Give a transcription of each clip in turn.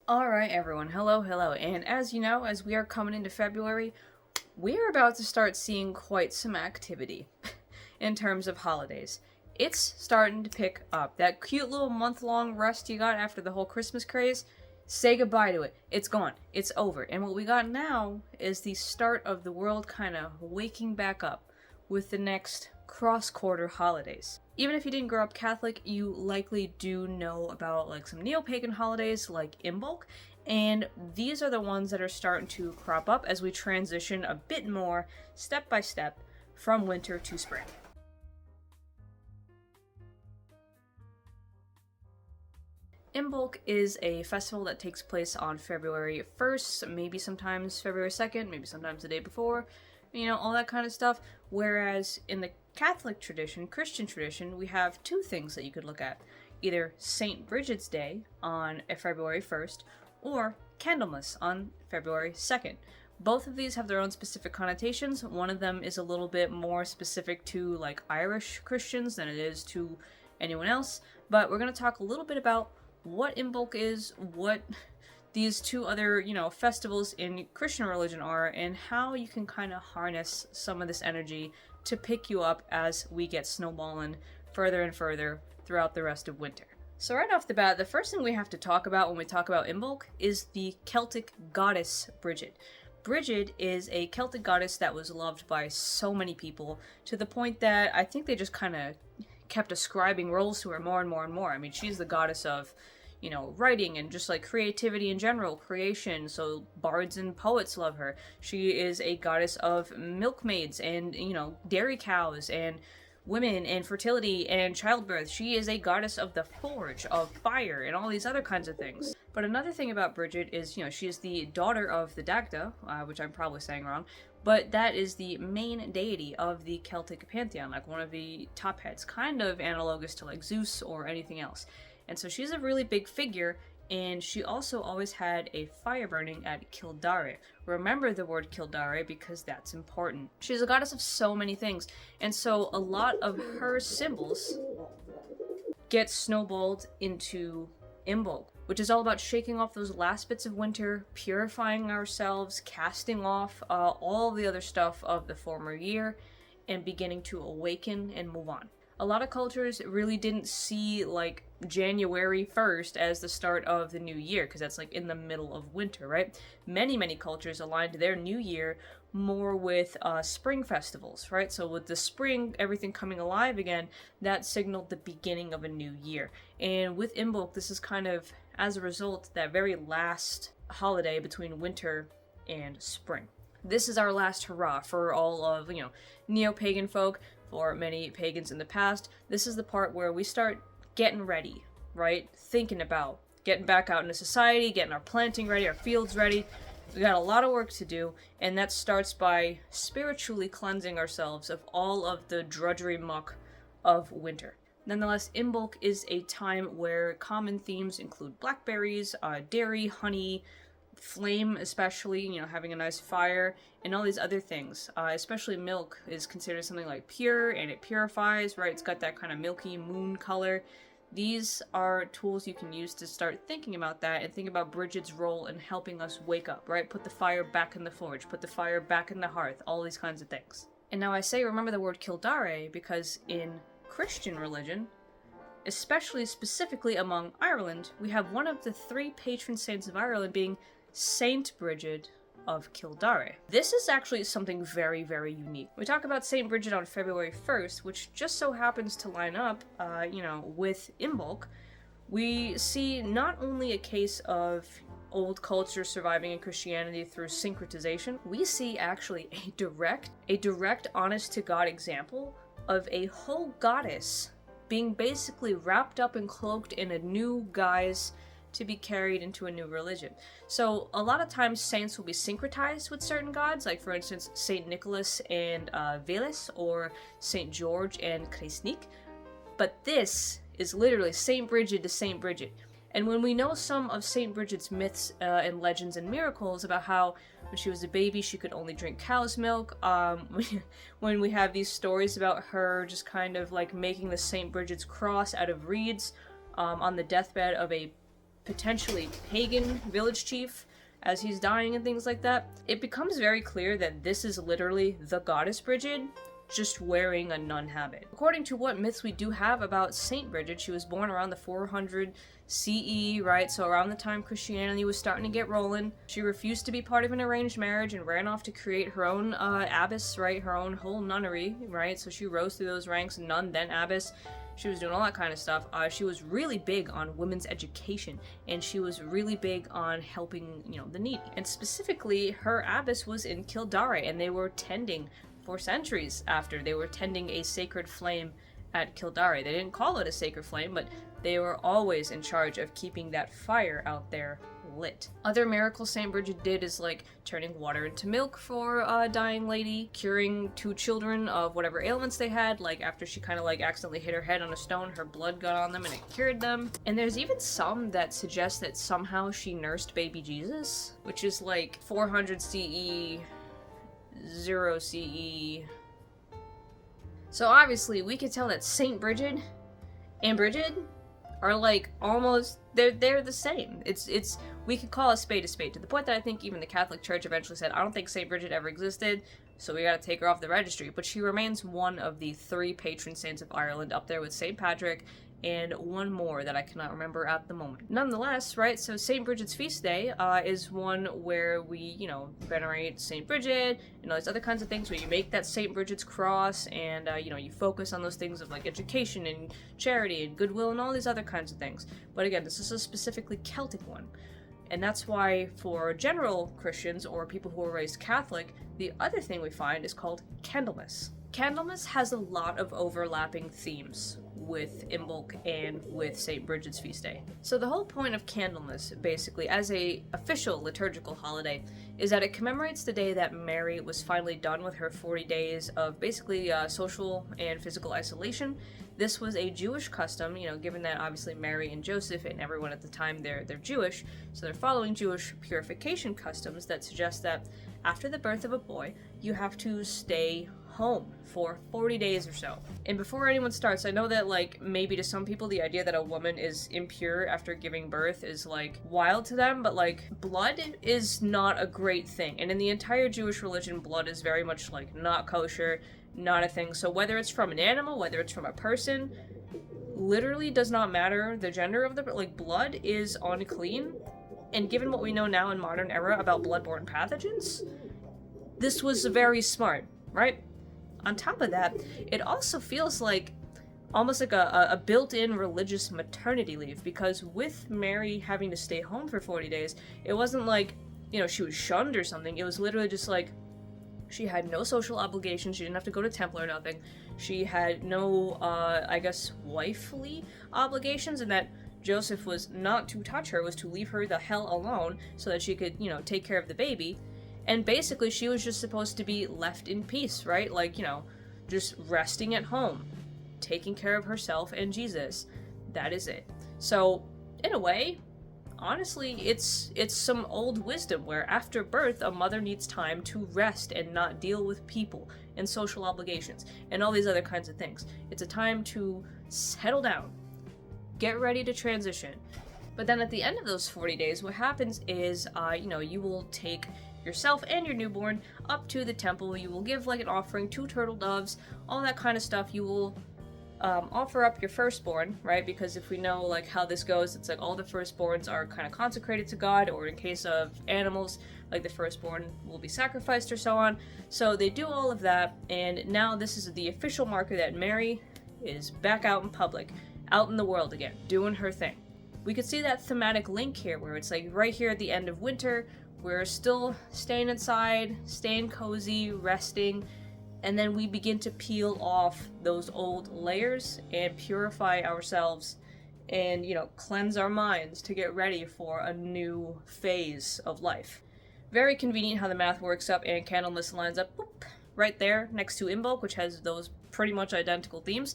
Alright everyone, hello, and as you know, as we are coming into February, we are about to start seeing quite some activity in terms of holidays. It's starting to pick up. That cute little month-long rest you got after the whole Christmas craze, say goodbye to it. It's gone. It's over. And what we got now is the start of the world kind of waking back up with the next cross-quarter holidays. Even if you didn't grow up Catholic, you likely do know about like some neo-pagan holidays like Imbolc, and these are the ones that are starting to crop up as we transition a bit more, step by step, from winter to spring. Imbolc is a festival that takes place on February 1st, maybe sometimes February 2nd, maybe sometimes the day before, all that kind of stuff, whereas in the Catholic tradition, Christian tradition, we have two things that you could look at. Either St. Brigid's Day on February 1st, or Candlemas on February 2nd. Both of these have their own specific connotations. One of them is a little bit more specific to like Irish Christians than it is to anyone else, but we're going to talk a little bit about what Imbolc is, what these two other, festivals in Christian religion are, and how you can kind of harness some of this energy to pick you up as we get snowballing further and further throughout the rest of winter. So right off the bat, the first thing we have to talk about when we talk about Imbolc is the Celtic goddess Brigid. Brigid is a Celtic goddess that was loved by so many people, to the point that I think they just kind of kept ascribing roles to her more and more and more. I mean, she's the goddess of writing and just like creativity in general, creation, so bards and poets love her. She is a goddess of milkmaids and, dairy cows and women and fertility and childbirth. She is a goddess of the forge, of fire, and all these other kinds of things. But another thing about Brigid is, she is the daughter of the Dagda, which I'm probably saying wrong, but that is the main deity of the Celtic pantheon, like one of the top heads, kind of analogous to like Zeus or anything else. And so she's a really big figure, and she also always had a fire burning at Kildare. Remember the word Kildare because that's important. She's a goddess of so many things, and so a lot of her symbols get snowballed into Imbolc, which is all about shaking off those last bits of winter, purifying ourselves, casting off all the other stuff of the former year, and beginning to awaken and move on. A lot of cultures really didn't see like January 1st as the start of the new year, because that's like in the middle of winter, right? Many cultures aligned their new year more with spring festivals, right? So with the spring, everything coming alive again, that signaled the beginning of a new year. And with Imbolc, this is kind of, as a result, that very last holiday between winter and spring. This is our last hurrah for all of, neo-pagan folk. For many pagans in the past, this is the part where we start getting ready, right? Thinking about getting back out into society, getting our planting ready, our fields ready. We got a lot of work to do, and that starts by spiritually cleansing ourselves of all of the drudgery muck of winter. Nonetheless, Imbolc is a time where common themes include blackberries, dairy, honey, flame, especially, having a nice fire, and all these other things. Especially milk is considered something like pure, and it purifies, right? It's got that kind of milky moon color. These are tools you can use to start thinking about that and think about Brigid's role in helping us wake up, right? Put the fire back in the forge, put the fire back in the hearth, all these kinds of things. And now I say remember the word Kildare because in Christian religion, especially specifically among Ireland, we have one of the three patron saints of Ireland being Saint Brigid of Kildare. This is actually something very, very unique. We talk about Saint Brigid on February 1st, which just so happens to line up, with Imbolc. We see not only a case of old culture surviving in Christianity through syncretization, we see actually a direct honest-to-God example of a whole goddess being basically wrapped up and cloaked in a new guise to be carried into a new religion. So a lot of times saints will be syncretized with certain gods, like for instance Saint Nicholas and Veles, or Saint George and Kresnik. But this is literally Saint Brigid to Saint Brigid. And when we know some of Saint Brigid's myths and legends and miracles about how when she was a baby she could only drink cow's milk, when we have these stories about her just kind of like making the Saint Brigid's cross out of reeds on the deathbed of a potentially pagan village chief as he's dying and things like that, it becomes very clear that this is literally the goddess Brigid, just wearing a nun habit. According to what myths we do have about Saint Brigid, she was born around the 400 CE, right? So around the time Christianity was starting to get rolling. She refused to be part of an arranged marriage and ran off to create her own abbess, right? Her own whole nunnery, right? So she rose through those ranks, nun, then abbess. She was doing all that kind of stuff. She was really big on women's education, and she was really big on helping, the needy. And specifically, her abbess was in Kildare, and they were tending for centuries after. They were tending a sacred flame at Kildare. They didn't call it a sacred flame, but they were always in charge of keeping that fire out there lit. Other miracles Saint Brigid did is like turning water into milk for a dying lady, curing 2 children of whatever ailments they had, like after she kind of like accidentally hit her head on a stone, her blood got on them and it cured them. And there's even some that suggest that somehow she nursed baby Jesus, which is like 400 CE, 0 CE. So obviously we could tell that Saint Brigid and Brigid are like almost, they're the same. It's we could call a spade to the point that I think even the Catholic Church eventually said, I don't think Saint Brigid ever existed, so we gotta take her off the registry. But she remains one of the 3 patron saints of Ireland, up there with Saint Patrick and one more that I cannot remember at the moment. Nonetheless, right, so St. Brigid's feast day is one where we, venerate St. Brigid and all these other kinds of things, where you make that St. Brigid's cross and, you focus on those things of like education and charity and goodwill and all these other kinds of things. But again, this is a specifically Celtic one. And that's why for general Christians or people who are raised Catholic, the other thing we find is called Candlemas. Candlemas has a lot of overlapping themes with Imbolc and with St. Brigid's feast day. So the whole point of Candlemas, basically, as a official liturgical holiday, is that it commemorates the day that Mary was finally done with her 40 days of basically social and physical isolation. This was a Jewish custom, given that obviously Mary and Joseph and everyone at the time, they're Jewish, so they're following Jewish purification customs that suggest that after the birth of a boy, you have to stay home for 40 days or so. And before anyone starts, I know that like maybe to some people the idea that a woman is impure after giving birth is like wild to them, but like blood is not a great thing. And in the entire Jewish religion, blood is very much like not kosher, not a thing. So whether it's from an animal, whether it's from a person, literally does not matter the gender of the, like blood is unclean. And given what we know now in modern era about bloodborne pathogens, this was very smart, right? On top of that, it also feels like almost like a built-in religious maternity leave, because with Mary having to stay home for 40 days, it wasn't like, she was shunned or something. It was literally just like, she had no social obligations, she didn't have to go to temple or nothing. She had no, wifely obligations, and that Joseph was not to touch her, was to leave her the hell alone so that she could, take care of the baby. And basically, she was just supposed to be left in peace, right? Like, just resting at home, taking care of herself and Jesus. That is it. So, in a way, honestly, it's some old wisdom where after birth, a mother needs time to rest and not deal with people and social obligations and all these other kinds of things. It's a time to settle down, get ready to transition. But then at the end of those 40 days, what happens is, you will take yourself and your newborn up to the temple. You will give like an offering, 2 turtle doves, all that kind of stuff. You will offer up your firstborn, right? Because if we know like how this goes, it's like all the firstborns are kind of consecrated to God, or in case of animals, like the firstborn will be sacrificed or so on. So they do all of that, and now this is the official marker that Mary is back out in public, out in the world again, doing her thing. We could see that thematic link here, where it's like right here at the end of winter, we're still staying inside, staying cozy, resting, and then we begin to peel off those old layers and purify ourselves and, cleanse our minds to get ready for a new phase of life. Very convenient how the math works up, and Candlemas lines up boop, right there next to Imbolc, which has those pretty much identical themes.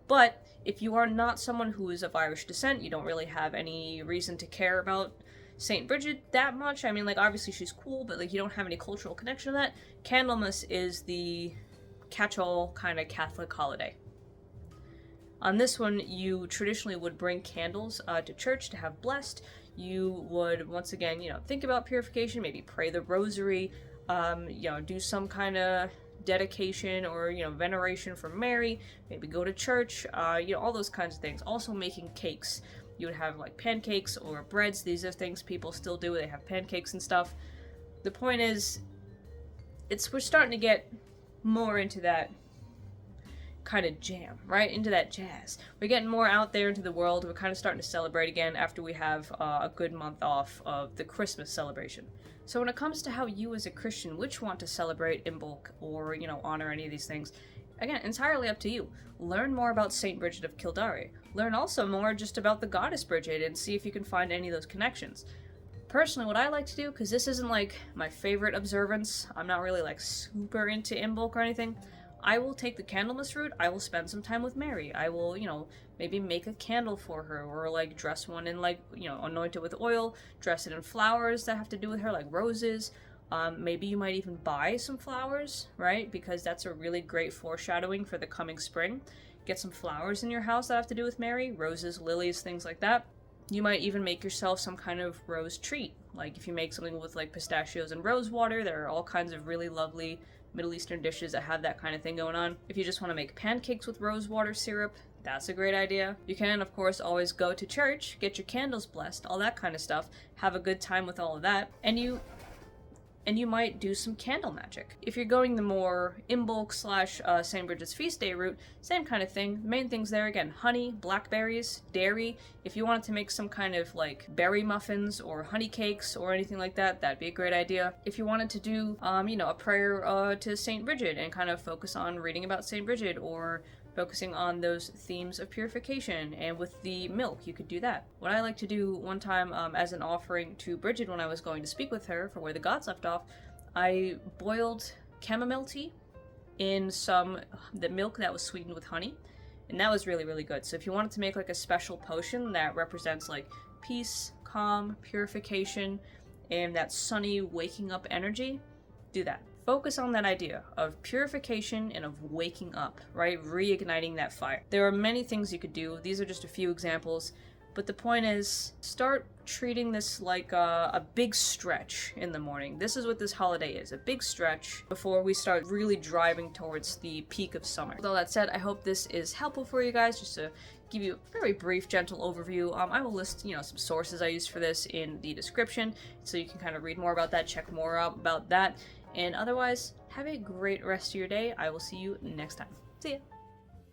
But if you are not someone who is of Irish descent, you don't really have any reason to care about St. Brigid that much. I mean, like, obviously she's cool, but, like, you don't have any cultural connection to that. Candlemas is the catch-all kind of Catholic holiday. On this one, you traditionally would bring candles to church to have blessed. you would, once again, think about purification, maybe pray the rosary, do some kind of dedication or, veneration for Mary, maybe go to church, all those kinds of things. Also making cakes. You would have like pancakes or breads. These are things people still do. They have pancakes and stuff. The point is, we're starting to get more into that kind of jam, right? Into that jazz. We're getting more out there into the world. We're kind of starting to celebrate again after we have a good month off of the Christmas celebration. So when it comes to how you as a Christian which want to celebrate Imbolc or, honor any of these things, again, entirely up to you. Learn more about Saint Brigid of Kildare. Learn also more just about the goddess Brigid and see if you can find any of those connections. Personally, what I like to do, because this isn't like my favorite observance, I'm not really like super into Imbolc or anything, I will take the Candlemas route, I will spend some time with Mary. I will, maybe make a candle for her, or like dress one in like, anoint it with oil, dress it in flowers that have to do with her, like roses. Maybe you might even buy some flowers, right? Because that's a really great foreshadowing for the coming spring. Get some flowers in your house that have to do with Mary, roses, lilies, things like that. You might even make yourself some kind of rose treat. Like if you make something with like pistachios and rose water, there are all kinds of really lovely Middle Eastern dishes that have that kind of thing going on. If you just want to make pancakes with rose water syrup, that's a great idea. You can, of course, always go to church, get your candles blessed, all that kind of stuff, have a good time with all of that, and you might do some candle magic. If you're going the more Imbolc / St. Brigid's Feast Day route, same kind of thing. The main things there, again, honey, blackberries, dairy. If you wanted to make some kind of like berry muffins or honey cakes or anything like that, that'd be a great idea. If you wanted to do, a prayer to St. Brigid and kind of focus on reading about St. Brigid or focusing on those themes of purification, and with the milk, you could do that. What I like to do one time as an offering to Brigid when I was going to speak with her for Where the Gods Left Off, I boiled chamomile tea in the milk that was sweetened with honey, and that was really, really good. So if you wanted to make like a special potion that represents like peace, calm, purification, and that sunny waking up energy, do that. Focus on that idea of purification and of waking up, right? Reigniting that fire. There are many things you could do. These are just a few examples, but the point is, start treating this like a big stretch in the morning. This is what this holiday is, a big stretch before we start really driving towards the peak of summer. With all that said, I hope this is helpful for you guys, just to give you a very brief, gentle overview. I will list, some sources I used for this in the description, so you can kind of read more about that, check more out about that. And otherwise, have a great rest of your day. I will see you next time. See ya!